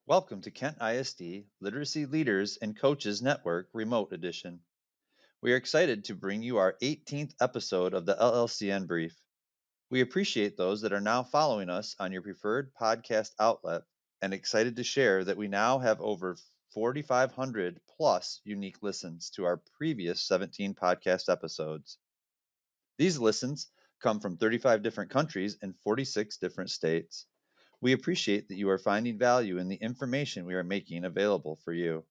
Welcome to Kent ISD Literacy Leaders and Coaches Network Remote Edition. We are excited to bring you our 18th episode of the LLCN Brief. We appreciate those that are now following us on your preferred podcast outlet and excited to share that we now have over 4,500 plus unique listens to our previous 17 podcast episodes. These listens come from 35 different countries and 46 different states. We appreciate that you are finding value in the information we are making available for you.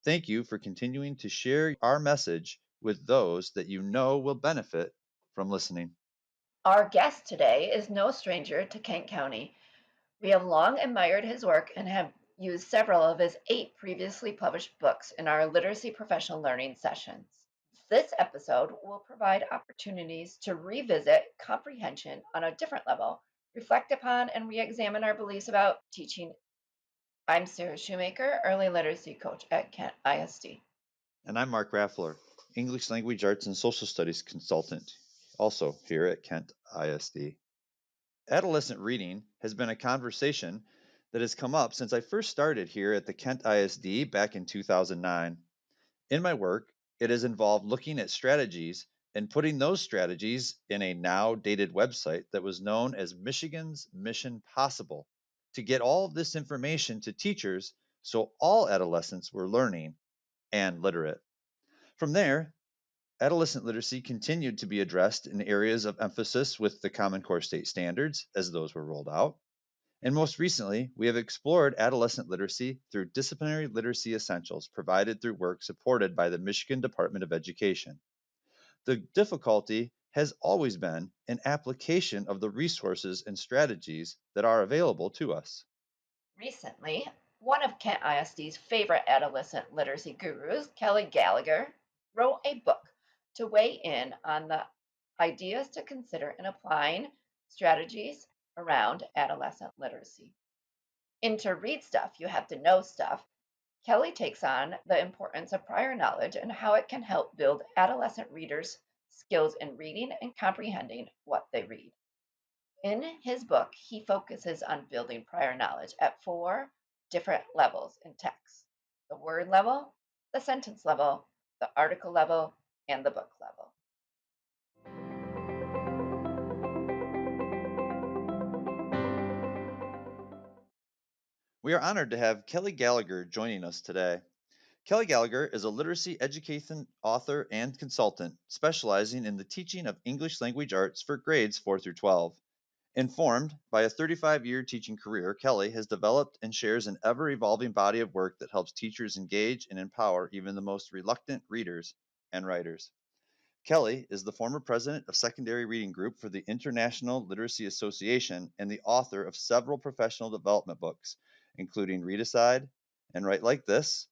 Thank you for continuing to share our message with those that you know will benefit from listening. Our guest today is no stranger to Kent County. We have long admired his work and have used several of his 8 previously published books in our literacy professional learning sessions. This episode will provide opportunities to revisit comprehension on a different level, reflect upon and re-examine our beliefs about teaching. I'm Sarah Shoemaker, early literacy coach at Kent ISD. And I'm Mark Raffler, English Language Arts and Social Studies consultant, also here at Kent ISD. Adolescent reading has been a conversation that has come up since I first started here at the Kent ISD back in 2009. In my work, it has involved looking at strategies and putting those strategies in a now dated website that was known as Michigan's Mission Possible to get all of this information to teachers so all adolescents were learning and literate. From there, adolescent literacy continued to be addressed in areas of emphasis with the Common Core State Standards as those were rolled out. And most recently, we have explored adolescent literacy through disciplinary literacy essentials provided through work supported by the Michigan Department of Education. The difficulty has always been an application of the resources and strategies that are available to us. Recently, one of Kent ISD's favorite adolescent literacy gurus, Kelly Gallagher, wrote a book to weigh in on the ideas to consider in applying strategies around adolescent literacy. In To Read Stuff, You Have to Know Stuff, Kelly takes on the importance of prior knowledge and how it can help build adolescent readers' skills in reading and comprehending what they read. In his book, he focuses on building prior knowledge at 4 different levels in text: the word level, the sentence level, the article level, and the book level. We are honored to have Kelly Gallagher joining us today. Kelly Gallagher is a literacy education author and consultant specializing in the teaching of English language arts for grades 4 through 12. Informed by a 35-year teaching career, Kelly has developed and shares an ever-evolving body of work that helps teachers engage and empower even the most reluctant readers and writers. Kelly is the former president of Secondary Reading Group for the International Literacy Association and the author of several professional development books, including Read Aside and Write Like This.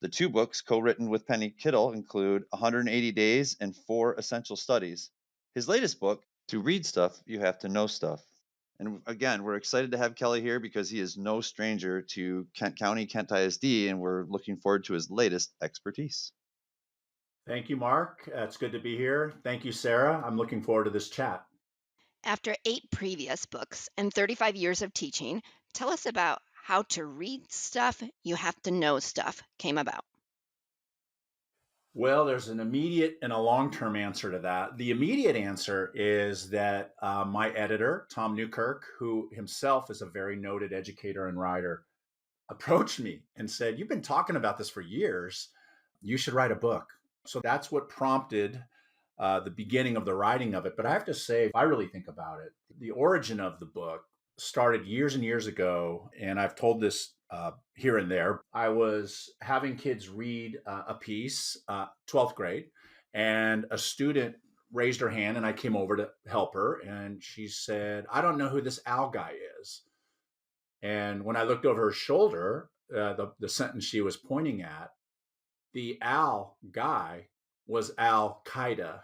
The 2 books co-written with Penny Kittle include 180 Days and 4 Essential Studies. His latest book, To Read Stuff, You Have to Know Stuff. And again, we're excited to have Kelly here because he is no stranger to Kent County, Kent ISD, and we're looking forward to his latest expertise. Thank you, Mark. It's good to be here. Thank you, Sarah. I'm looking forward to this chat. After 8 previous books and 35 years of teaching, tell us about how To Read Stuff, You Have to Know Stuff came about. Well, there's an immediate and a long-term answer to that. The immediate answer is that my editor, Tom Newkirk, who himself is a very noted educator and writer, approached me and said, "You've been talking about this for years. You should write a book." So that's what prompted the beginning of the writing of it. But I have to say, if I really think about it, the origin of the book started years and years ago. And I've told this here and there. I was having kids read a piece, 12th grade, and a student raised her hand and I came over to help her. And she said, "I don't know who this Al guy is." And when I looked over her shoulder, the sentence she was pointing at, the Al guy was Al Qaeda.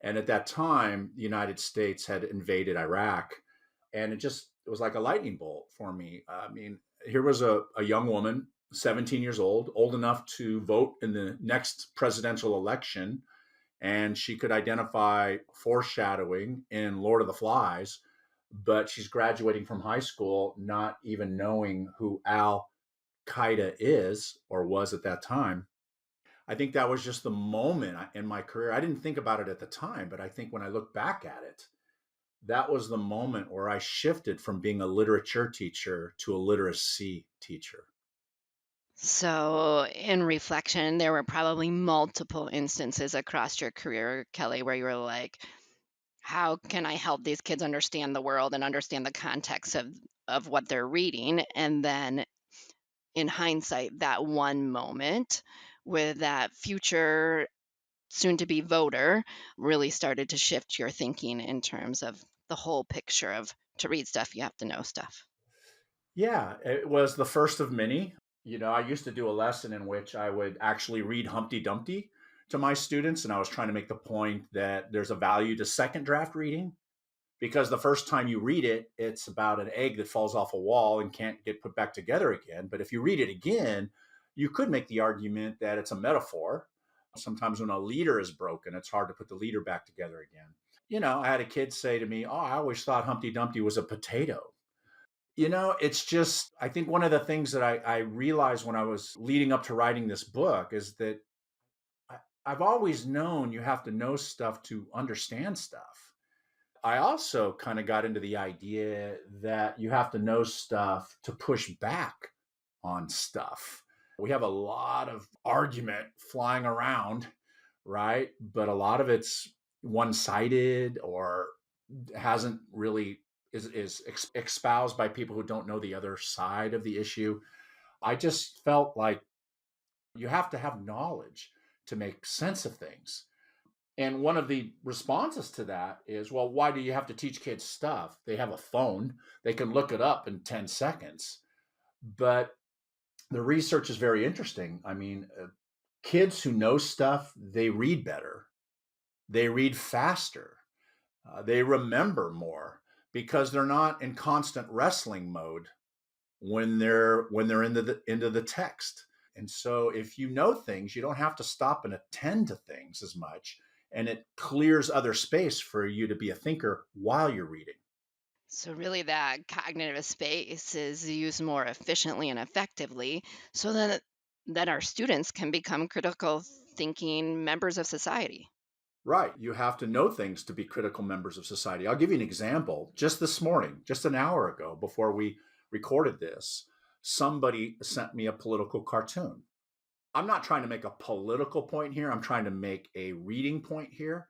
And at that time, the United States had invaded Iraq. And it was like a lightning bolt for me. I mean, here was a young woman, 17 years old enough to vote in the next presidential election. And she could identify foreshadowing in Lord of the Flies, but she's graduating from high school not even knowing who Al CIDA is or was at that time, I think that was just the moment in my career. I didn't think about it at the time, but I think when I look back at it, that was the moment where I shifted from being a literature teacher to a literacy teacher. So, in reflection, there were probably multiple instances across your career, Kelly, where you were like, how can I help these kids understand the world and understand the context of what they're reading? And then in hindsight, that one moment with that future soon to be voter really started to shift your thinking in terms of the whole picture of to read stuff, you have to know stuff. Yeah, it was the first of many. I used to do a lesson in which I would actually read Humpty Dumpty to my students, and I was trying to make the point that there's a value to second draft reading because the first time you read it, it's about an egg that falls off a wall and can't get put back together again. But if you read it again, you could make the argument that it's a metaphor. Sometimes when a leader is broken, it's hard to put the leader back together again. I had a kid say to me, "Oh, I always thought Humpty Dumpty was a potato." It's just, I think one of the things that I realized when I was leading up to writing this book is that I, I've always known you have to know stuff to understand stuff. I also kind of got into the idea that you have to know stuff to push back on stuff. We have a lot of argument flying around, right? But a lot of it's one sided or hasn't really is espoused by people who don't know the other side of the issue. I just felt like you have to have knowledge to make sense of things. And one of the responses to that is, well, why do you have to teach kids stuff? They have a phone, they can look it up in 10 seconds. But the research is very interesting. I mean, kids who know stuff, they read better, they read faster, they remember more because they're not in constant wrestling mode when they're into the text. And so if you know things, you don't have to stop and attend to things as much, and it clears other space for you to be a thinker while you're reading. So, really, that cognitive space is used more efficiently and effectively so that our students can become critical thinking members of society. Right. You have to know things to be critical members of society. I'll give you an example. Just this morning, just an hour ago, before we recorded this, somebody sent me a political cartoon. I'm not trying to make a political point here. I'm trying to make a reading point here.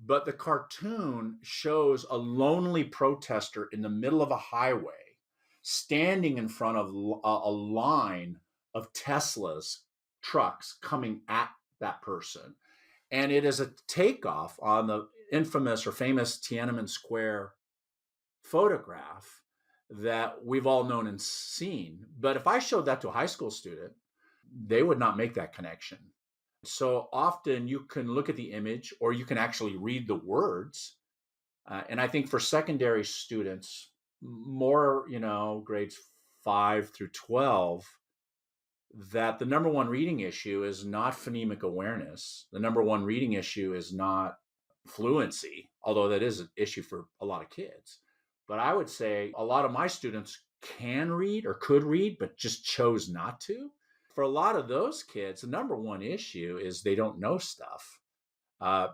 But the cartoon shows a lonely protester in the middle of a highway standing in front of a line of Tesla's trucks coming at that person. And it is a takeoff on the infamous or famous Tiananmen Square photograph that we've all known and seen. But if I showed that to a high school student, they would not make that connection. So often you can look at the image or you can actually read the words. And I think for secondary students, more, grades 5 through 12, that the number one reading issue is not phonemic awareness. The number one reading issue is not fluency, although that is an issue for a lot of kids. But I would say a lot of my students can read or could read, but just chose not to. For a lot of those kids, the number one issue is they don't know stuff.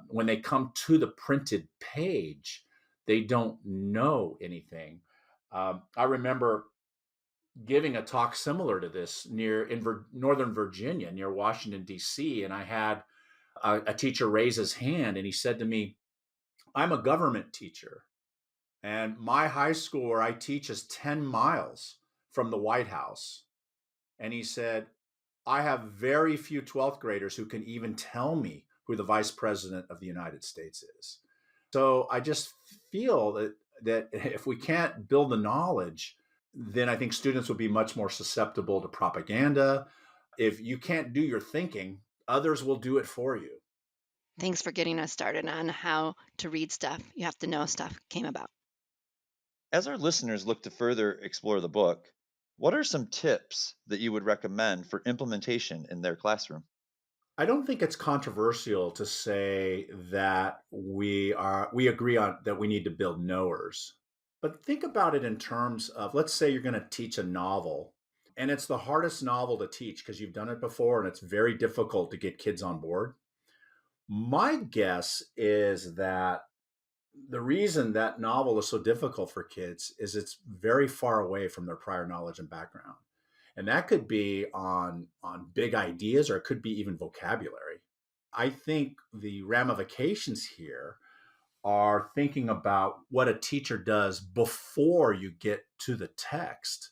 When they come to the printed page, they don't know anything. I remember giving a talk similar to this in Northern Virginia, near Washington, D.C., and I had a teacher raise his hand, and he said to me, "I'm a government teacher, and my high school where I teach is 10 miles from the White House." And he said, "I have very few 12th graders who can even tell me who the vice president of the United States is." So I just feel that if we can't build the knowledge, then I think students will be much more susceptible to propaganda. If you can't do your thinking, others will do it for you. Thanks for getting us started on how to read stuff. You have to know stuff came about. As our listeners look to further explore the book, what are some tips that you would recommend for implementation in their classroom? I don't think it's controversial to say that we agree on that we need to build knowers. But think about it in terms of, let's say you're going to teach a novel And it's the hardest novel to teach because you've done it before and it's very difficult to get kids on board. My guess is that the reason that novel is so difficult for kids is it's very far away from their prior knowledge and background. And that could be on big ideas, or it could be even vocabulary. I think the ramifications here are thinking about what a teacher does before you get to the text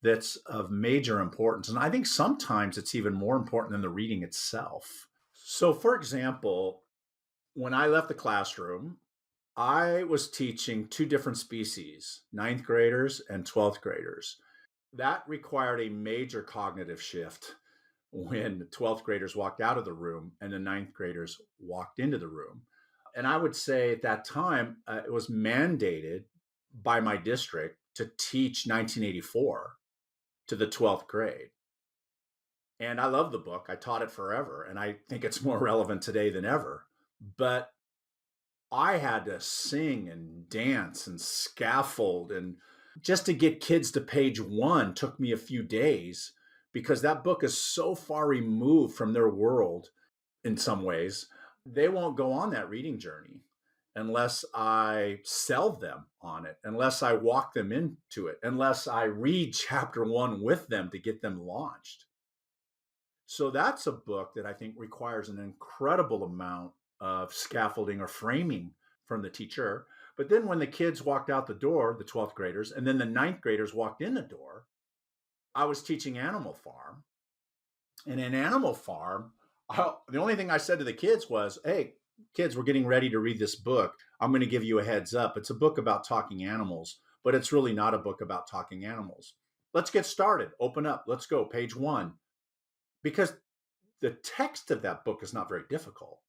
that's of major importance. And I think sometimes it's even more important than the reading itself. So, for example, when I left the classroom, I was teaching two different species, ninth graders and 12th graders. That required a major cognitive shift when the 12th graders walked out of the room and the ninth graders walked into the room. And I would say at that time, it was mandated by my district to teach 1984 to the 12th grade. And I love the book. I taught it forever. And I think it's more relevant today than ever. But I had to sing and dance and scaffold. And just to get kids to page 1 took me a few days because that book is so far removed from their world in some ways. They won't go on that reading journey unless I sell them on it, unless I walk them into it, unless I read chapter 1 with them to get them launched. So that's a book that I think requires an incredible amount of scaffolding or framing from the teacher. But then when the kids walked out the door, the 12th graders, and then the ninth graders walked in the door, I was teaching Animal Farm. And in Animal Farm, the only thing I said to the kids was, hey, kids, we're getting ready to read this book. I'm going to give you a heads up. It's a book about talking animals, but it's really not a book about talking animals. Let's get started. Open up. Let's go. Page 1. Because the text of that book is not very difficult.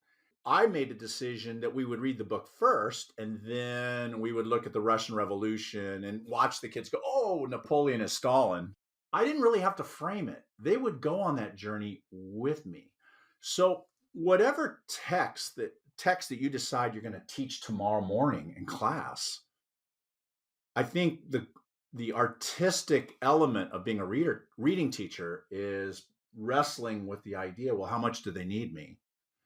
I made a decision that we would read the book first, and then we would look at the Russian Revolution and watch the kids go, oh, Napoleon is Stalin. I didn't really have to frame it. They would go on that journey with me. So whatever text that you decide you're going to teach tomorrow morning in class, I think the artistic element of being a reading teacher is wrestling with the idea, well, how much do they need me?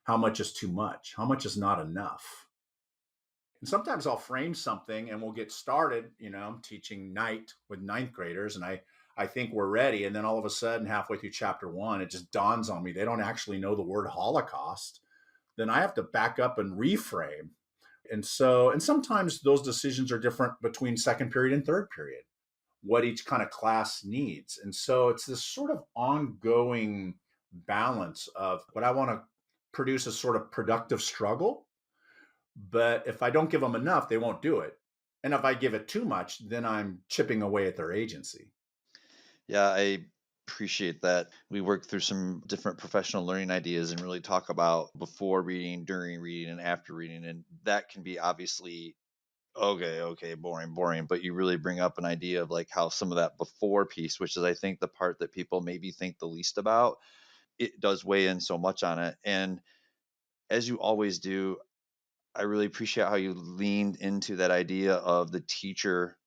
How much is too much? How much is not enough? And sometimes I'll frame something and we'll get started. I'm teaching night with ninth graders and I think we're ready. And then all of a sudden, halfway through chapter 1, it just dawns on me, they don't actually know the word Holocaust. Then I have to back up and reframe. And sometimes those decisions are different between second period and third period, what each kind of class needs. And so it's this sort of ongoing balance of what I want to produce a sort of productive struggle. But if I don't give them enough, they won't do it. And if I give it too much, then I'm chipping away at their agency. Yeah, I appreciate that. We work through some different professional learning ideas and really talk about before reading, during reading, and after reading. And that can be obviously, okay, boring. But you really bring up an idea of like how some of that before piece, which is I think the part that people maybe think the least about, it does weigh in so much on it. And as you always do, I really appreciate how you leaned into that idea of the teacher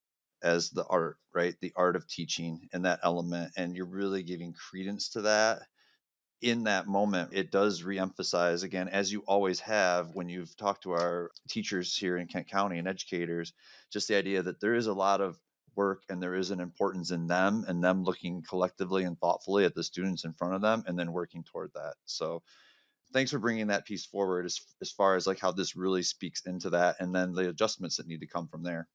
as the art, right? The art of teaching and that element. And you're really giving credence to that. In that moment, it does reemphasize, again, as you always have when you've talked to our teachers here in Kent County and educators, just the idea that there is a lot of work and there is an importance in them and them looking collectively and thoughtfully at the students in front of them and then working toward that. So thanks for bringing that piece forward as far as like how this really speaks into that and then the adjustments that need to come from there.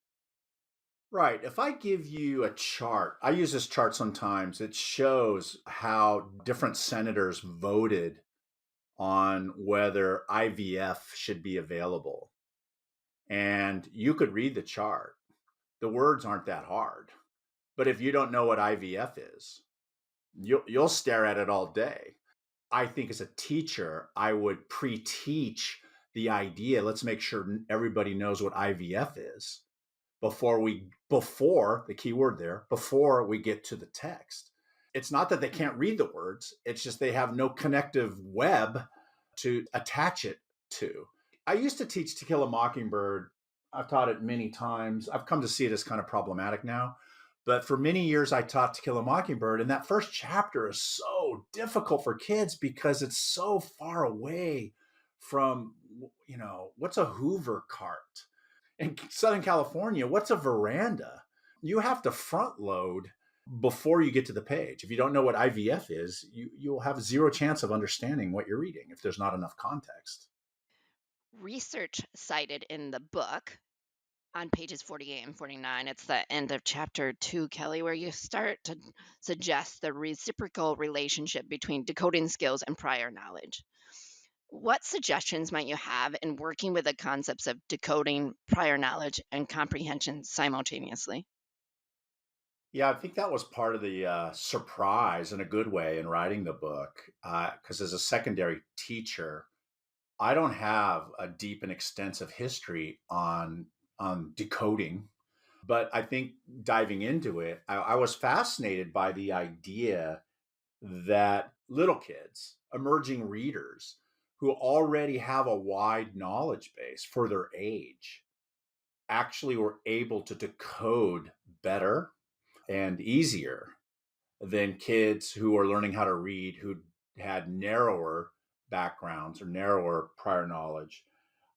Right. If I give you a chart, I use this chart sometimes. It shows how different senators voted on whether IVF should be available. And you could read the chart. The words aren't that hard. But if you don't know what IVF is, you'll stare at it all day. I think as a teacher, I would pre-teach the idea. Let's make sure everybody knows what IVF is before the key word there, before we get to the text. It's not that they can't read the words. It's just they have no connective web to attach it to. I used to teach To Kill a Mockingbird. I've taught it many times. I've come to see it as kind of problematic now. But for many years, I taught To Kill a Mockingbird, and that first chapter is so difficult for kids because it's so far away from, what's a Hoover cart? In Southern California, what's a veranda? You have to front load before you get to the page. If you don't know what IVF is, you'll have zero chance of understanding what you're reading if there's not enough context. Research cited in the book on pages 48 and 49, it's the end of chapter 2, Kelly, where you start to suggest the reciprocal relationship between decoding skills and prior knowledge. What suggestions might you have in working with the concepts of decoding, prior knowledge, and comprehension simultaneously? Yeah, I think that was part of the surprise in a good way in writing the book. Because as a secondary teacher, I don't have a deep and extensive history on decoding, but I think diving into it, I was fascinated by the idea that little kids, emerging readers who already have a wide knowledge base for their age, actually were able to decode better and easier than kids who are learning how to read who had narrower backgrounds or narrower prior knowledge.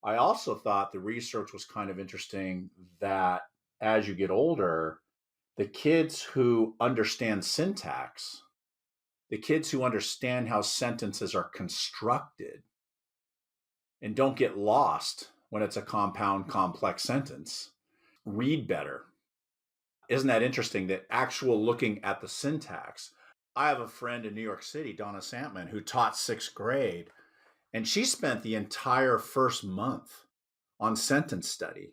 I also thought the research was kind of interesting that as you get older, the kids who understand syntax, the kids who understand how sentences are constructed and don't get lost when it's a compound, complex sentence, read better. Isn't that interesting that actual looking at the syntax? I have a friend in New York City, Donna Santman, who taught sixth grade, and she spent the entire first month on sentence study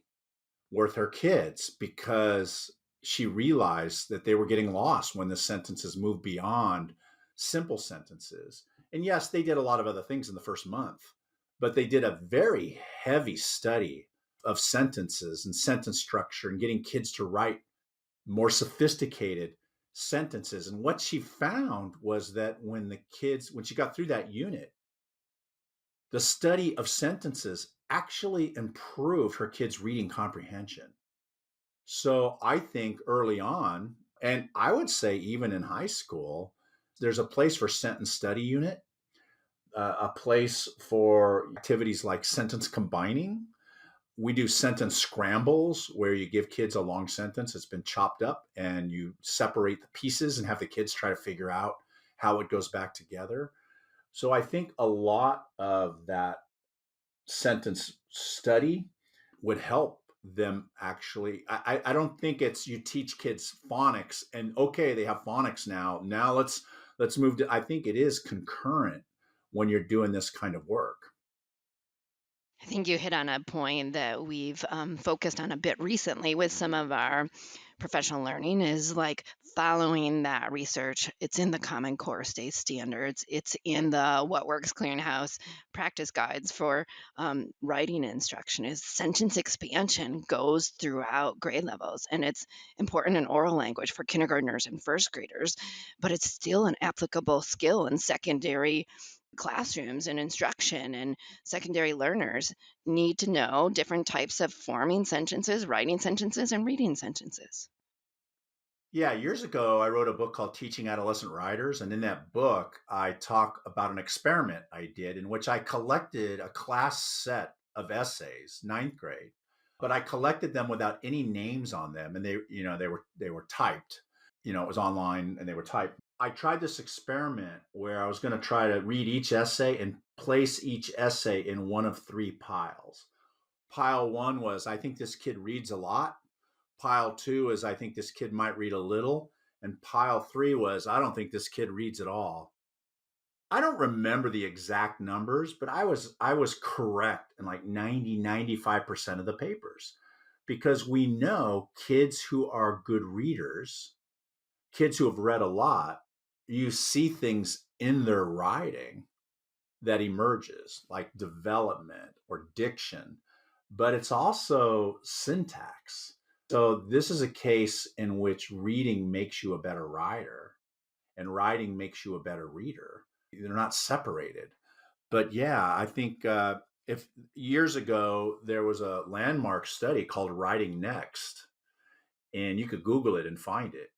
with her kids because she realized that they were getting lost when the sentences moved beyond simple sentences. And yes, they did a lot of other things in the first month, but they did a very heavy study of sentences and sentence structure and getting kids to write more sophisticated sentences. And what she found was that when she got through that unit, the study of sentences actually improved her kids' reading comprehension. So I think early on, and I would say even in high school, there's a place for sentence study unit, a place for activities like sentence combining. We do sentence scrambles where you give kids a long sentence that's been chopped up and you separate the pieces and have the kids try to figure out how it goes back together. So I think a lot of that sentence study would help them actually. I don't think it's you teach kids phonics and okay, they have phonics now. Now let's move to, I think it is concurrent when you're doing this kind of work. I think you hit on a point that we've focused on a bit recently with some of our professional learning is like following that research. It's in the Common Core state standards. It's in the What Works Clearinghouse practice guides for writing instruction. Is sentence expansion goes throughout grade levels, and it's important in oral language for kindergartners and first graders, but it's still an applicable skill in secondary classrooms and instruction, and secondary learners need to know different types of forming sentences, writing sentences, and reading sentences. Yeah, years ago, I wrote a book called Teaching Adolescent Writers. And in that book, I talk about an experiment I did in which I collected a class set of essays, ninth grade, but I collected them without any names on them. And they were typed, it was online and they were typed. I tried this experiment where I was going to try to read each essay and place each essay in one of three piles. Pile one was, I think this kid reads a lot. Pile two is, I think this kid might read a little. And pile three was, I don't think this kid reads at all. I don't remember the exact numbers, but I was correct in like 95% of the papers because we know kids who are good readers, kids who have read a lot, you see things in their writing that emerges like development or diction, but it's also syntax. So this is a case in which reading makes you a better writer and writing makes you a better reader. They're not separated. But yeah, I think if years ago there was a landmark study called Writing Next, and you could Google it and find it.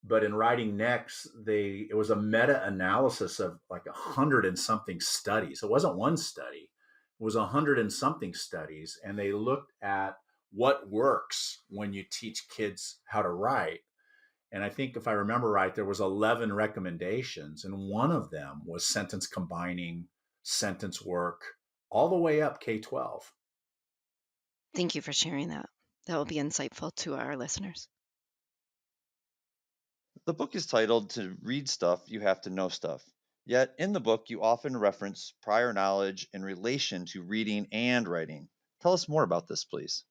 But in writing next, it was a meta-analysis of like 100 and something studies. It wasn't one study; it was 100 and something studies, and they looked at what works when you teach kids how to write. And I think if I remember right, there was 11 recommendations, and one of them was sentence combining, sentence work, all the way up K-12. Thank you for sharing that. That will be insightful to our listeners. The book is titled To Read Stuff, You Have to Know Stuff. Yet in the book, you often reference prior knowledge in relation to reading and writing. Tell us more about this, please.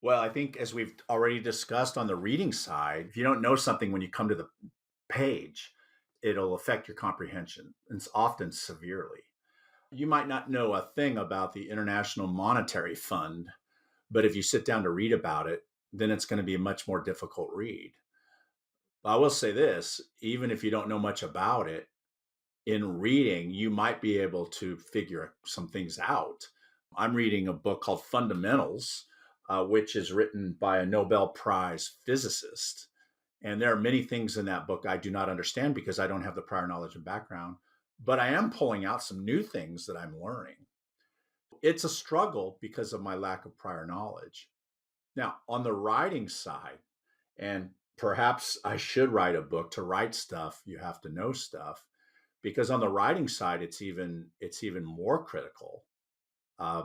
Well, I think as we've already discussed on the reading side, if you don't know something when you come to the page, it'll affect your comprehension, and it's often severely. You might not know a thing about the International Monetary Fund, but if you sit down to read about it, then it's going to be a much more difficult read. I will say this, even if you don't know much about it, in reading, you might be able to figure some things out. I'm reading a book called Fundamentals, which is written by a Nobel Prize physicist. And there are many things in that book I do not understand because I don't have the prior knowledge and background, but I am pulling out some new things that I'm learning. It's a struggle because of my lack of prior knowledge. Now, on the writing side, and perhaps I should write a book. To write stuff, you have to know stuff, because on the writing side, it's even more critical. Uh,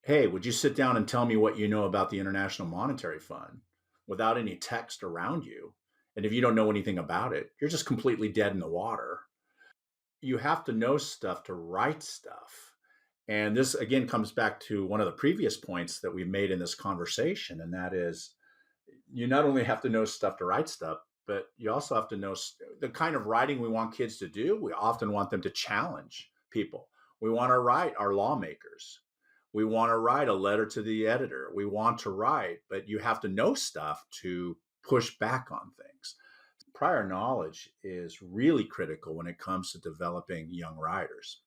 hey, would you sit down and tell me what you know about the International Monetary Fund without any text around you? And if you don't know anything about it, you're just completely dead in the water. You have to know stuff to write stuff. And this again comes back to one of the previous points that we've made in this conversation, and that is you not only have to know stuff to write stuff, but you also have to know the kind of writing we want kids to do. We often want them to challenge people. We want to write our lawmakers. We want to write a letter to the editor. We want to write, but you have to know stuff to push back on things. Prior knowledge is really critical when it comes to developing young writers.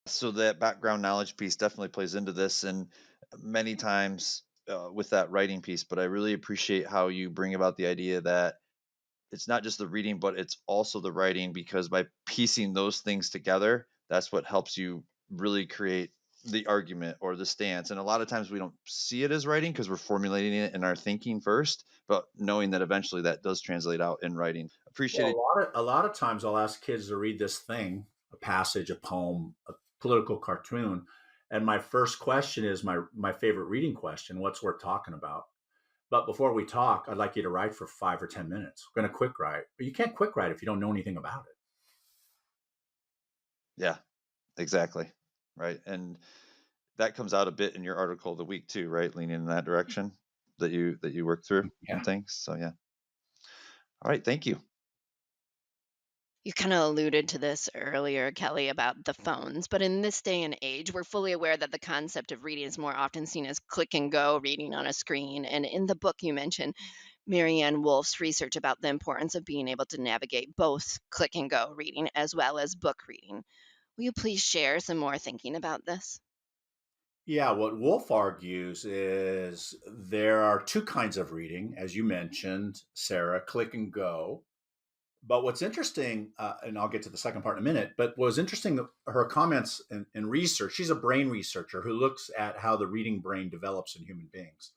So that background knowledge piece definitely plays into this, and many times with that writing piece. But I really appreciate how you bring about the idea that it's not just the reading, but it's also the writing, because by piecing those things together, that's what helps you really create the argument or the stance. And a lot of times we don't see it as writing because we're formulating it in our thinking first, but knowing that eventually that does translate out in writing. Appreciate it. Well, a lot of times I'll ask kids to read this thing, a passage, a poem, a political cartoon. And my first question is my favorite reading question: what's worth talking about? But before we talk, I'd like you to write for 5 or 10 minutes. We're going to quick write, but you can't quick write if you don't know anything about it. Yeah, exactly. Right. And that comes out a bit in your article of the week too, right? Leaning in that direction that you work through Yeah. and things. So yeah. All right. Thank you. You kind of alluded to this earlier, Kelly, about the phones, but in this day and age, we're fully aware that the concept of reading is more often seen as click and go reading on a screen. And in the book, you mentioned Marianne Wolf's research about the importance of being able to navigate both click and go reading as well as book reading. Will you please share some more thinking about this? Yeah, what Wolf argues is there are two kinds of reading, as you mentioned, Sarah, click and go. But what's interesting, and I'll get to the second part in a minute, but what was interesting, her comments and research, she's a brain researcher who looks at how the reading brain develops in human beings.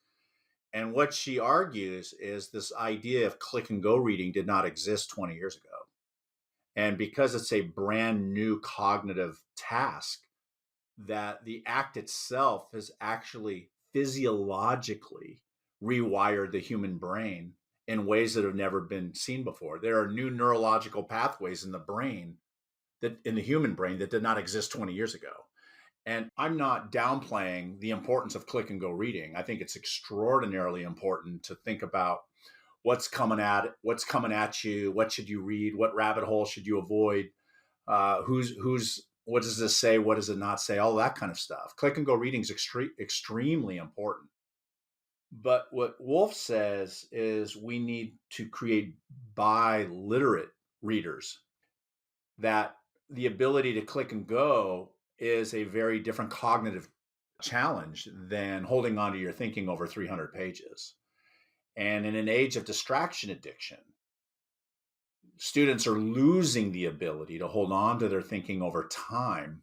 And what she argues is this idea of click and go reading did not exist 20 years ago. And because it's a brand new cognitive task, that the act itself has actually physiologically rewired the human brain in ways that have never been seen before. There are new neurological pathways in the brain, that in the human brain, that did not exist 20 years ago. And I'm not downplaying the importance of click and go reading. I think it's extraordinarily important to think about what's coming at you, what should you read, what rabbit hole should you avoid, who's what does this say, what does it not say, all that kind of stuff. Click and go reading is extremely important. But what Wolf says is we need to create biliterate readers, that the ability to click and go is a very different cognitive challenge than holding on to your thinking over 300 pages. And in an age of distraction addiction, students are losing the ability to hold on to their thinking over time.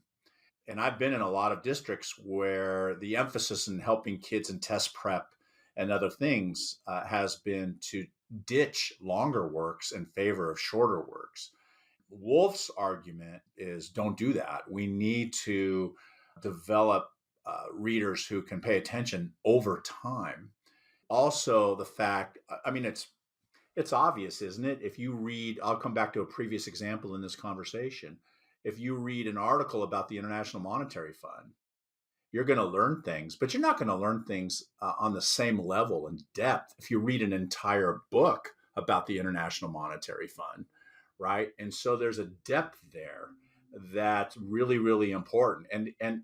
And I've been in a lot of districts where the emphasis in helping kids in test prep and other things has been to ditch longer works in favor of shorter works. Wolf's argument is don't do that. We need to develop readers who can pay attention over time. Also, the fact, I mean, it's obvious, isn't it? If you read, I'll come back to a previous example in this conversation. If you read an article about the International Monetary Fund, you're going to learn things, but you're not going to learn things on the same level and depth if you read an entire book about the International Monetary Fund, right? And so there's a depth there that's really, really important. And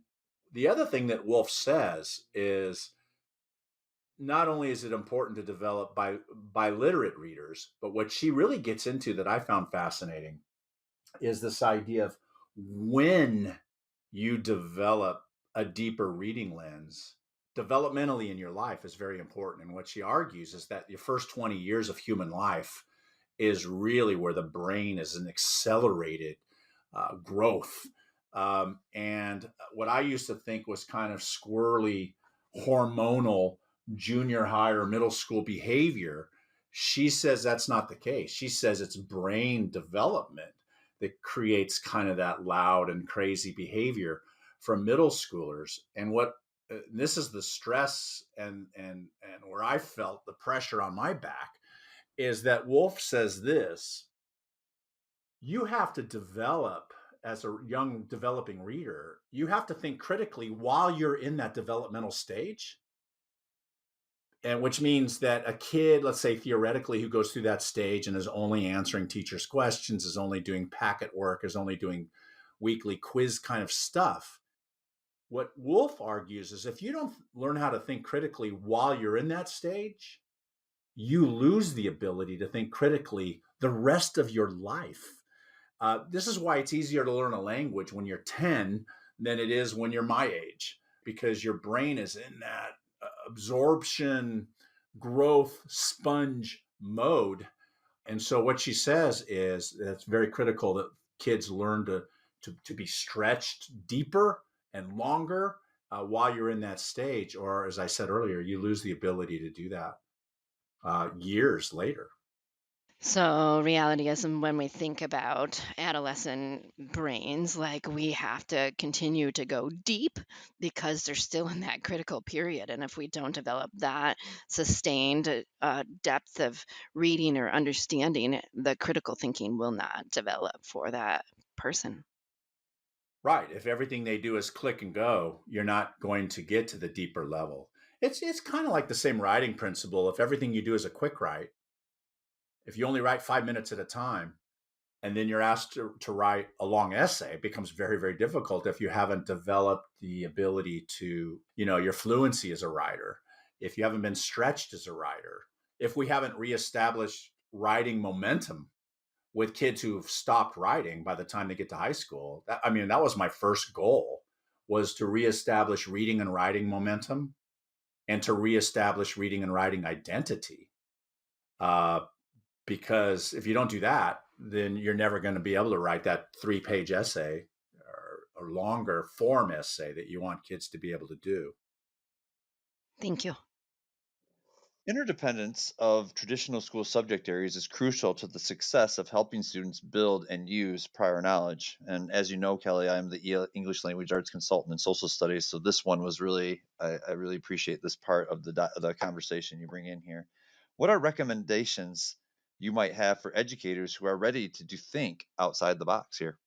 the other thing that Wolf says is not only is it important to develop by literate readers, but what she really gets into that I found fascinating is this idea of when you develop a deeper reading lens developmentally in your life is very important. And what she argues is that your first 20 years of human life is really where the brain is an accelerated growth. And what I used to think was kind of squirrely, hormonal junior high or middle school behavior, she says that's not the case. She says it's brain development that creates kind of that loud and crazy behavior from middle schoolers. And what this is the stress and where I felt the pressure on my back is that Wolf says this: you have to develop as a young developing reader, you have to think critically while you're in that developmental stage. And which means that a kid, let's say theoretically, who goes through that stage and is only answering teachers' questions, is only doing packet work, is only doing weekly quiz kind of stuff. What Wolf argues is if you don't learn how to think critically while you're in that stage, you lose the ability to think critically the rest of your life. This is why it's easier to learn a language when you're 10 than it is when you're my age, because your brain is in that absorption, growth, sponge mode. And so what she says is that it's very critical that kids learn to be stretched deeper and longer while you're in that stage. Or as I said earlier, you lose the ability to do that years later. So, reality is when we think about adolescent brains, like we have to continue to go deep because they're still in that critical period. And if we don't develop that sustained depth of reading or understanding, the critical thinking will not develop for that person. Right. If everything they do is click and go, you're not going to get to the deeper level. It's kind of like the same writing principle. If everything you do is a quick write, if you only write 5 minutes at a time, and then you're asked to write a long essay, it becomes very, very difficult if you haven't developed the ability to, your fluency as a writer, if you haven't been stretched as a writer, if we haven't reestablished writing momentum with kids who've stopped writing by the time they get to high school. That was my first goal, was to reestablish reading and writing momentum and to reestablish reading and writing identity. Because if you don't do that, then you're never going to be able to write that 3-page essay or longer form essay that you want kids to be able to do. Thank you. Interdependence of traditional school subject areas is crucial to the success of helping students build and use prior knowledge. And as you know, Kelly, I'm the English Language Arts Consultant in Social Studies, so this one was really, I really appreciate this part of the conversation you bring in here. What are recommendations you might have for educators who are ready to think outside the box here?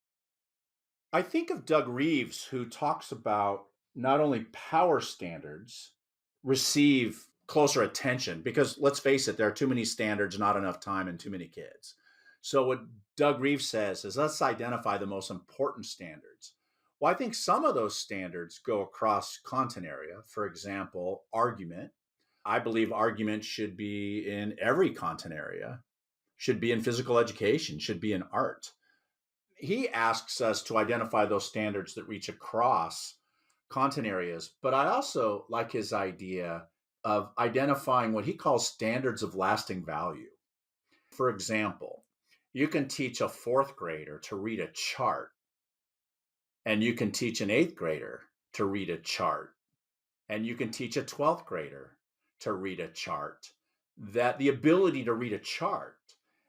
I think of Doug Reeves, who talks about not only power standards receive closer attention, because let's face it, there are too many standards, not enough time, and too many kids. So what Doug Reeves says is let's identify the most important standards. Well, I think some of those standards go across content area. For example, argument. I believe argument should be in every content area, should be in physical education, should be in art. He asks us to identify those standards that reach across content areas, but I also like his idea of identifying what he calls standards of lasting value. For example, you can teach a fourth grader to read a chart, and you can teach an eighth grader to read a chart, and you can teach a 12th grader to read a chart. That the ability to read a chart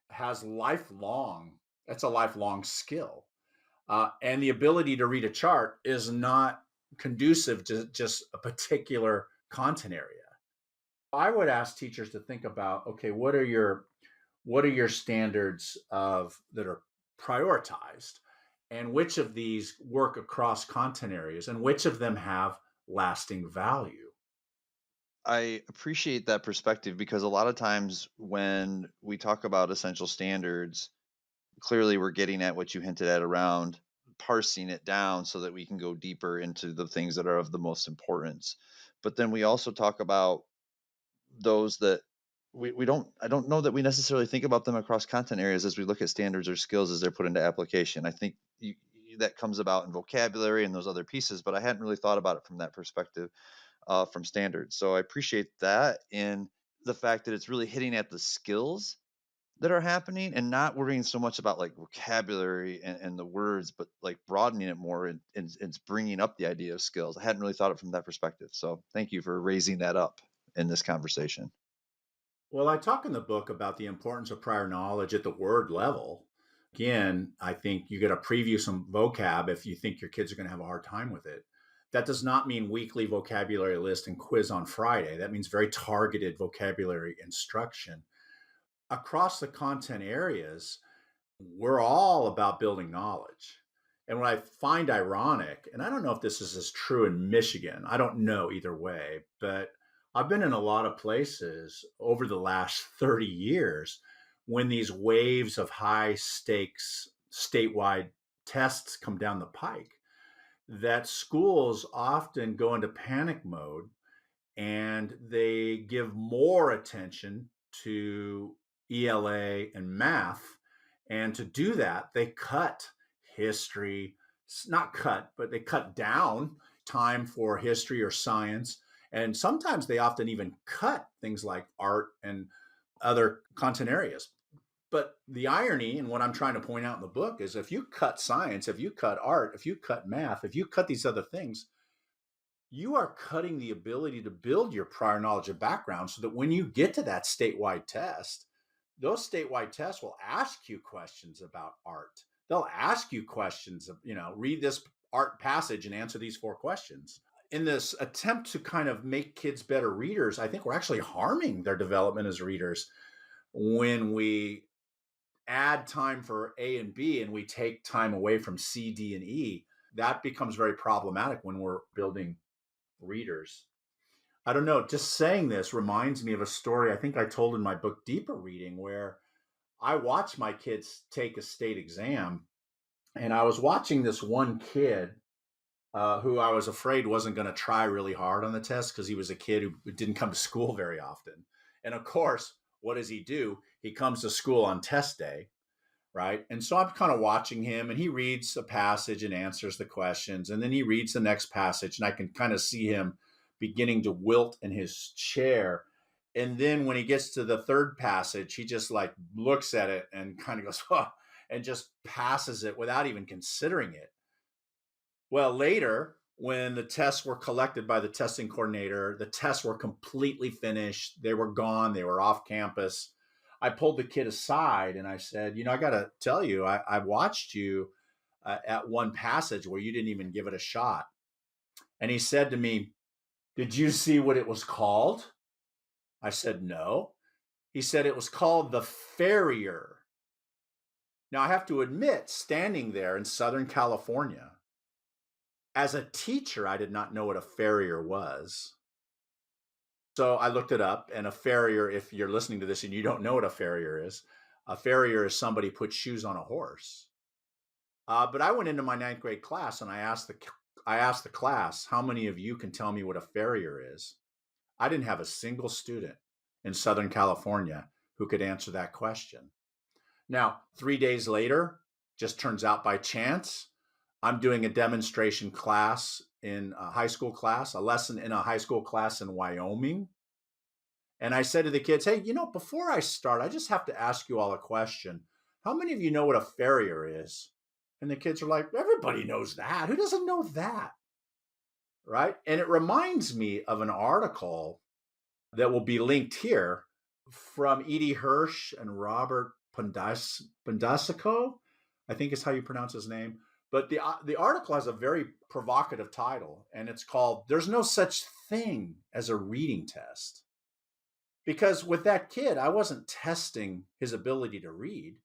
has lifelong, that's a lifelong skill. And the ability to read a chart is not conducive to just a particular content area. I would ask teachers to think about, okay, what are your standards of that are prioritized, and which of these work across content areas, and which of them have lasting value? I appreciate that perspective because a lot of times when we talk about essential standards, clearly we're getting at what you hinted at around parsing it down so that we can go deeper into the things that are of the most importance. But then we also talk about those that we don't, I don't know that we necessarily think about them across content areas as we look at standards or skills as they're put into application. I think that comes about in vocabulary and those other pieces, but I hadn't really thought about it from that perspective, from standards. So I appreciate that in the fact that it's really hitting at the skills that are happening and not worrying so much about like vocabulary and the words, but like broadening it more and it's bringing up the idea of skills. I hadn't really thought it from that perspective. So thank you for raising that up in this conversation. Well, I talk in the book about the importance of prior knowledge at the word level. Again, I think you got to preview some vocab if you think your kids are going to have a hard time with it. That does not mean weekly vocabulary list and quiz on Friday. That means very targeted vocabulary instruction. Across the content areas, we're all about building knowledge. And what I find ironic, and I don't know if this is as true in Michigan, I don't know either way, but I've been in a lot of places over the last 30 years when these waves of high stakes statewide tests come down the pike, that schools often go into panic mode and they give more attention to ELA and math. And to do that, they cut history, not cut, but they cut down time for history or science. And sometimes they often even cut things like art and other content areas. But the irony, and what I'm trying to point out in the book, is if you cut science, if you cut art, if you cut math, if you cut these other things, you are cutting the ability to build your prior knowledge and background so that when you get to that statewide test, those statewide tests will ask you questions about art. They'll ask you questions of, read this art passage and answer these 4 questions. In this attempt to kind of make kids better readers, I think we're actually harming their development as readers when we add time for A and B and we take time away from C, D, and E. That becomes very problematic when we're building readers. I don't know, just saying this reminds me of a story I think I told in my book, Deeper Reading, where I watched my kids take a state exam. And I was watching this one kid who I was afraid wasn't going to try really hard on the test because he was a kid who didn't come to school very often. And of course, what does he do? He comes to school on test day, right? And so I'm kind of watching him, and he reads a passage and answers the questions. And then he reads the next passage, and I can kind of see him beginning to wilt in his chair. And then when he gets to the third passage, he just like looks at it and kind of goes, oh, and just passes it without even considering it. Well, later, when the tests were collected by the testing coordinator, the tests were completely finished. They were gone. They were off campus. I pulled the kid aside and I said, I got to tell you, I watched you at one passage where you didn't even give it a shot. And he said to me, "Did you see what it was called?" I said, "No." He said it was called the Farrier. Now, I have to admit, standing there in Southern California, as a teacher, I did not know what a farrier was. So I looked it up, and a farrier, if you're listening to this and you don't know what a farrier is somebody who puts shoes on a horse. But I went into my 9th grade class and I asked the class, how many of you can tell me what a farrier is? I didn't have a single student in Southern California who could answer that question. Now, 3 days later, just turns out by chance, I'm doing a demonstration class in a high school class, a lesson in a high school class in Wyoming. And I said to the kids, hey, before I start, I just have to ask you all a question. How many of you know what a farrier is? And the kids are like, everybody knows that. Who doesn't know that? Right? And it reminds me of an article that will be linked here from Edie Hirsch and Robert Pondasico, I think is how you pronounce his name. But the article has a very provocative title, and it's called "There's No Such Thing as a Reading Test." Because with that kid, I wasn't testing his ability to read.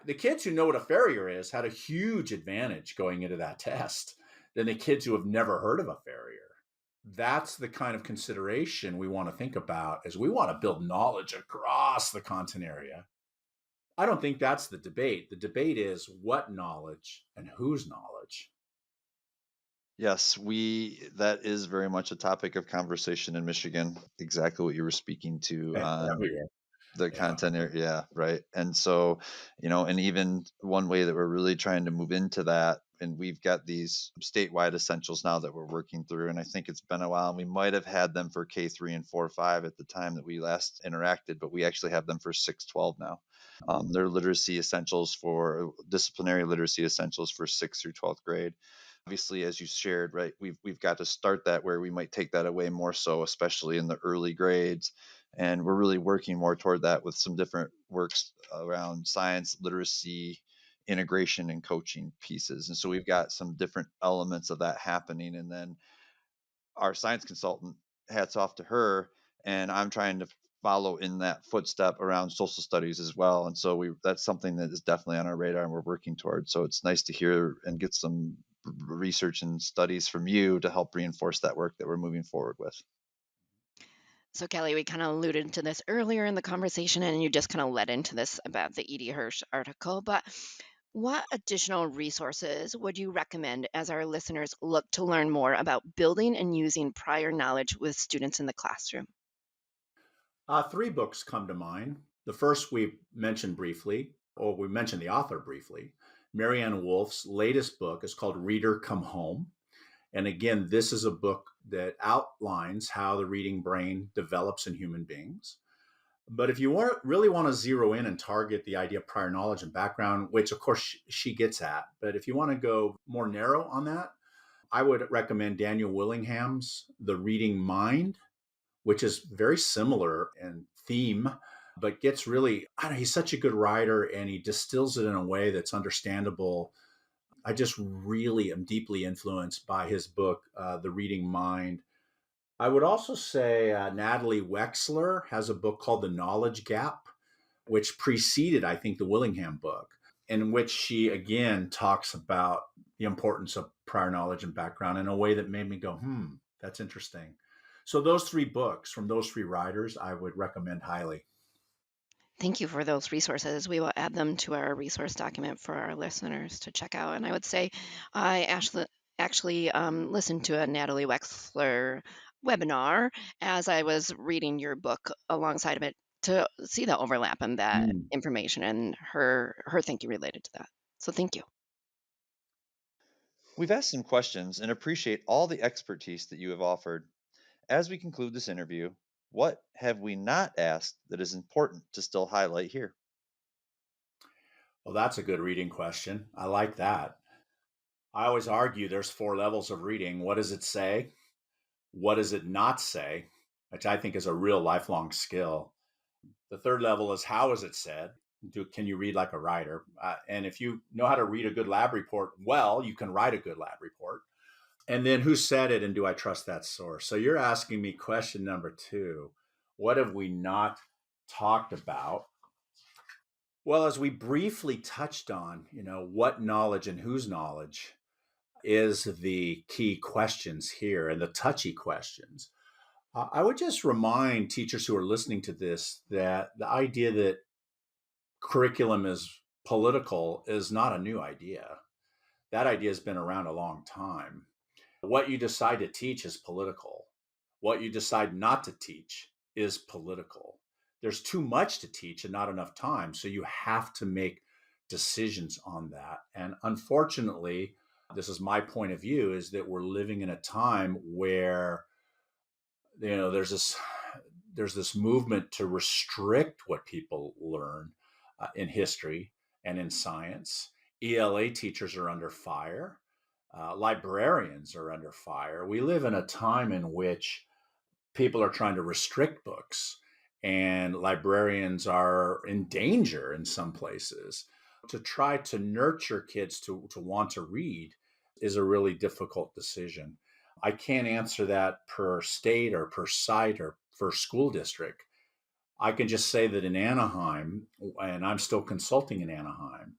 The kids who know what a farrier is had a huge advantage going into that test than the kids who have never heard of a farrier. That's the kind of consideration we want to think about as we want to build knowledge across the content area. I don't think that's the debate. The debate is what knowledge and whose knowledge. Yes, that is very much a topic of conversation in Michigan. Exactly what you were speaking to on the content area. Yeah, right. And so, and even one way that we're really trying to move into that, and we've got these statewide essentials now that we're working through. And I think it's been a while, and we might have had them for K3 and 4-5 at the time that we last interacted, but we actually have them for 6-12 now. They're literacy essentials disciplinary literacy essentials for 6th through 12th grade. Obviously, as you shared, right, we've got to start that where we might take that away more so, especially in the early grades. And we're really working more toward that with some different works around science, literacy, integration, and coaching pieces. And so we've got some different elements of that happening. And then our science consultant, hats off to her, and I'm trying to follow in that footstep around social studies as well. And so that's something that is definitely on our radar and we're working towards. So it's nice to hear and get some research and studies from you to help reinforce that work that we're moving forward with. So, Kelly, we kind of alluded to this earlier in the conversation, and you just kind of led into this about the Edie Hirsch article. But what additional resources would you recommend as our listeners look to learn more about building and using prior knowledge with students in the classroom? 3 books come to mind. The first we mentioned briefly, or we mentioned the author briefly. Marianne Wolf's latest book is called Reader Come Home. And again, this is a book that outlines how the reading brain develops in human beings. But if you really want to zero in and target the idea of prior knowledge and background, which of course she gets at, but if you want to go more narrow on that, I would recommend Daniel Willingham's The Reading Mind, which is very similar in theme, but gets really, he's such a good writer and he distills it in a way that's understandable. I just really am deeply influenced by his book, The Reading Mind. I would also say Natalie Wexler has a book called The Knowledge Gap, which preceded, I think, the Willingham book, in which she, again, talks about the importance of prior knowledge and background in a way that made me go, that's interesting. So those 3 books from those 3 writers, I would recommend highly. Thank you for those resources. We will add them to our resource document for our listeners to check out. And I would say I actually listened to a Natalie Wexler webinar as I was reading your book alongside of it to see the overlap in that information and her thinking related to that. So thank you. We've asked some questions and appreciate all the expertise that you have offered. As we conclude this interview, what have we not asked that is important to still highlight here? Well, that's a good reading question. I like that. I always argue there's 4 levels of reading. What does it say? What does it not say? Which I think is a real lifelong skill. The 3rd level is how is it said? Can you read like a writer? And if you know how to read a good lab report, well, you can write a good lab report. And then who said it and do I trust that source? So you're asking me question number 2. What have we not talked about? Well, as we briefly touched on, what knowledge and whose knowledge is the key questions here and the touchy questions. I would just remind teachers who are listening to this that the idea that curriculum is political is not a new idea. That idea has been around a long time. What you decide to teach is political. What you decide not to teach is political. There's too much to teach and not enough time. So you have to make decisions on that. And unfortunately, This is my point of view, is that we're living in a time where, there's this movement to restrict what people learn in history and in science. ELA teachers are under fire. Librarians are under fire. We live in a time in which people are trying to restrict books, and librarians are in danger in some places. To try to nurture kids to want to read is a really difficult decision. I can't answer that per state or per site or per school district. I can just say that in Anaheim, and I'm still consulting in Anaheim,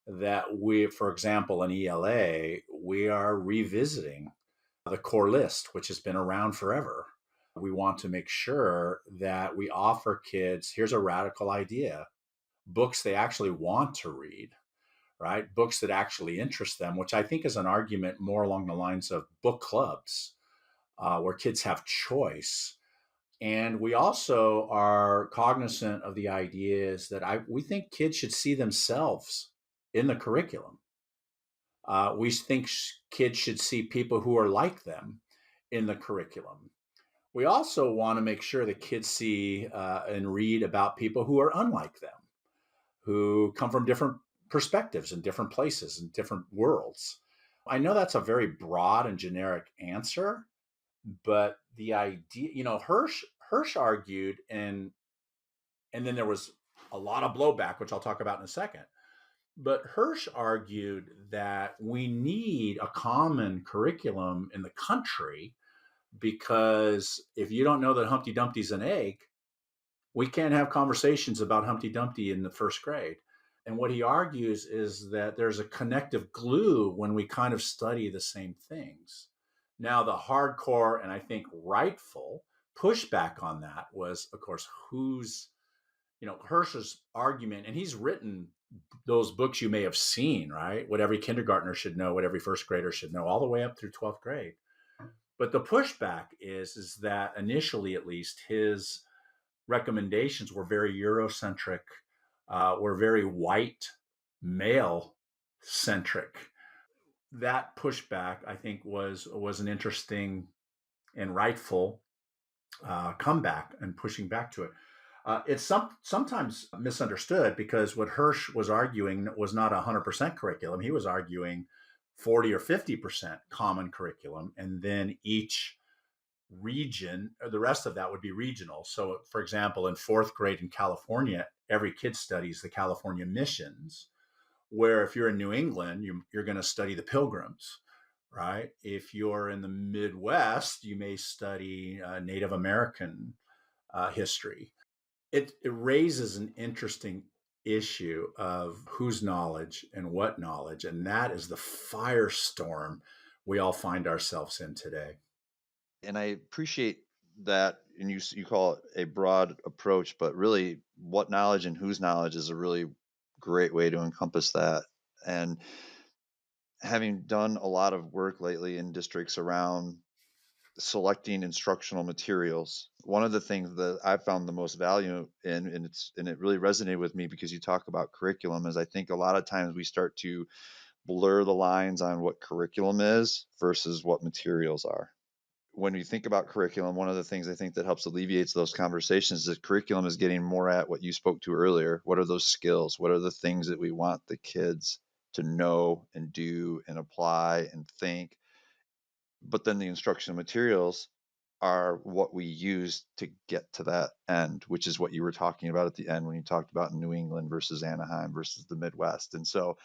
that we, for example, in ELA, we are revisiting the core list, which has been around forever. We want to make sure that we offer kids, here's a radical idea, books they actually want to read, right? Books that actually interest them, which I think is an argument more along the lines of book clubs, where kids have choice. And we also are cognizant of the ideas that we think kids should see themselves in the curriculum. We think kids should see people who are like them in the curriculum. We also want to make sure that kids see and read about people who are unlike them, who come from different perspectives and different places and different worlds. I know that's a very broad and generic answer, but the idea, Hirsch argued, and then there was a lot of blowback, which I'll talk about in a second. But Hirsch argued that we need a common curriculum in the country, because if you don't know that Humpty Dumpty's an egg, we can't have conversations about Humpty Dumpty in the first grade. And what he argues is that there's a connective glue when we kind of study the same things. Now, the hardcore, and I think rightful, pushback on that was, of course, Hirsch's argument, and he's written those books you may have seen, right? What every kindergartner should know, what every first grader should know, all the way up through 12th grade. But the pushback is that initially, at least, his recommendations were very Eurocentric, were very white, male-centric. That pushback, I think, was an interesting and rightful comeback and pushing back to it. It's sometimes misunderstood, because what Hirsch was arguing was not 100% curriculum. He was arguing 40 or 50% common curriculum, and then each region, or the rest of that would be regional. So, for example, in 4th grade in California, every kid studies the California missions, where if you're in New England, you're going to study the Pilgrims, right? If you're in the Midwest, you may study Native American history. It raises an interesting issue of whose knowledge and what knowledge, and that is the firestorm we all find ourselves in today. And I appreciate that, and you call it a broad approach, but really what knowledge and whose knowledge is a really great way to encompass that. And having done a lot of work lately in districts around selecting instructional materials, one of the things that I found the most value in, and it really resonated with me because you talk about curriculum, is I think a lot of times we start to blur the lines on what curriculum is versus what materials are. When you think about curriculum, one of the things I think that helps alleviates those conversations is that curriculum is getting more at what you spoke to earlier. What are those skills? What are the things that we want the kids to know and do and apply and think? But then the instructional materials are what we use to get to that end, which is what you were talking about at the end when you talked about New England versus Anaheim versus the Midwest. And so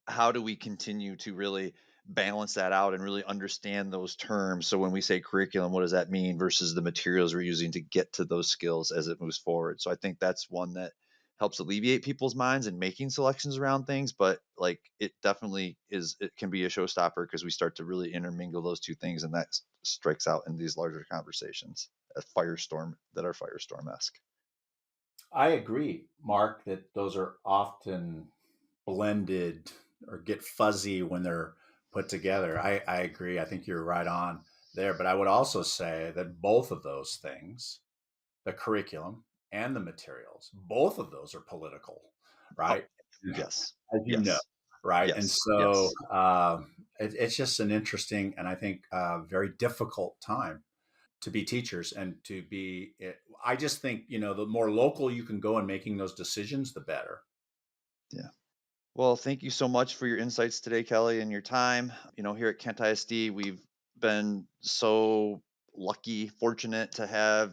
how do we continue to really balance that out and really understand those terms? So when we say curriculum, what does that mean versus the materials we're using to get to those skills as it moves forward? So I think that's one that helps alleviate people's minds in making selections around things, but like it definitely is, it can be a showstopper because we start to really intermingle those two things, and that strikes out in these larger conversations, a firestorm that are firestorm-esque. I agree, Mark, that those are often blended or get fuzzy when they're put together. I agree. I think you're right on there. But I would also say that both of those things, the curriculum and the materials, both of those are political, right? Yes. As you know, right? And Yes. so Yes. it's just an interesting and I think very difficult time to be teachers and to be. I just think the more local you can go in making those decisions, the better. Yeah. Well, thank you so much for your insights today, Kelly, and your time. Here at Kent ISD, we've been so lucky, fortunate to have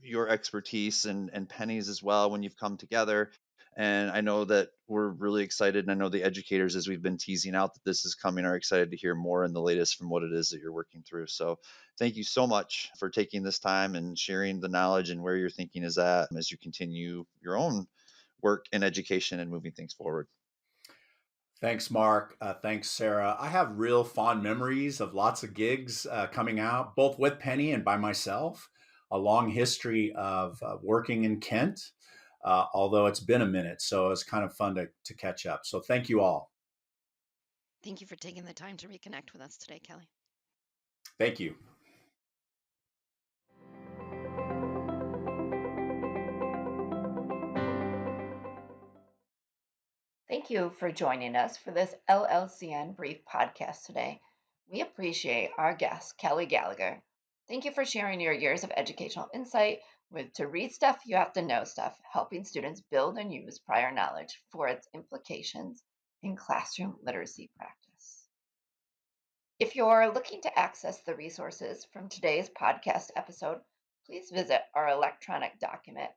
your expertise and Penny's as well when you've come together. And I know that we're really excited. And I know the educators, as we've been teasing out that this is coming, are excited to hear more and the latest from what it is that you're working through. So thank you so much for taking this time and sharing the knowledge and where your thinking is at as you continue your own work in education and moving things forward. Thanks, Mark. Thanks, Sarah. I have real fond memories of lots of gigs coming out, both with Penny and by myself. A long history of working in Kent, although it's been a minute. So it's kind of fun to catch up. So thank you all. Thank you for taking the time to reconnect with us today, Kelly. Thank you. Thank you for joining us for this LLCN brief podcast today. We appreciate our guest, Kelly Gallagher. Thank you for sharing your years of educational insight with To Read Stuff, You Have to Know Stuff, helping students build and use prior knowledge for its implications in classroom literacy practice. If you're looking to access the resources from today's podcast episode, please visit our electronic document,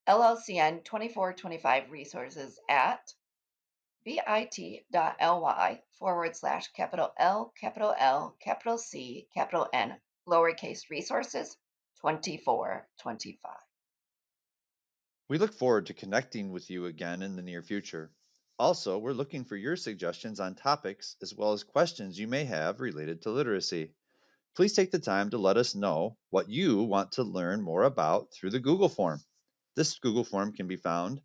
LLCN 2425 resources at bit.ly/L C lowercase resources 2425. We look forward to connecting with you again in the near future. Also, we're looking for your suggestions on topics as well as questions you may have related to literacy. Please take the time to let us know what you want to learn more about through the Google form. This Google form can be found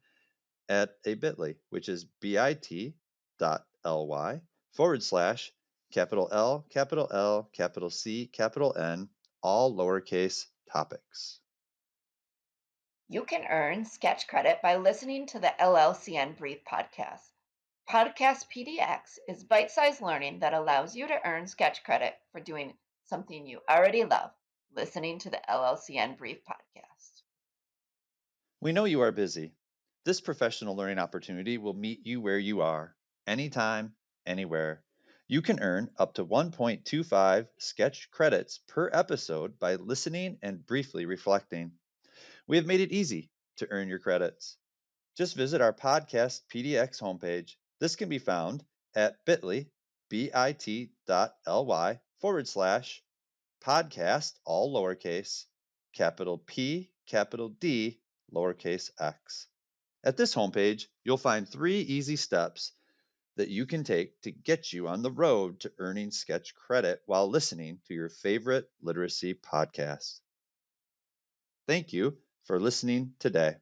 at a bit.ly, which is bit.ly/L, all lowercase topics. You can earn sketch credit by listening to the LLCN Brief podcast. Podcast PDX is bite-sized learning that allows you to earn sketch credit for doing something you already love, listening to the LLCN Brief podcast. We know you are busy. This professional learning opportunity will meet you where you are, anytime, anywhere. You can earn up to 1.25 sketch credits per episode by listening and briefly reflecting. We have made it easy to earn your credits. Just visit our podcast PDX homepage. This can be found at bit.ly, bit.ly/podcast, all lowercase, capital P, capital D, lowercase x. At this homepage, you'll find 3 easy steps that you can take to get you on the road to earning sketch credit while listening to your favorite literacy podcast. Thank you for listening today.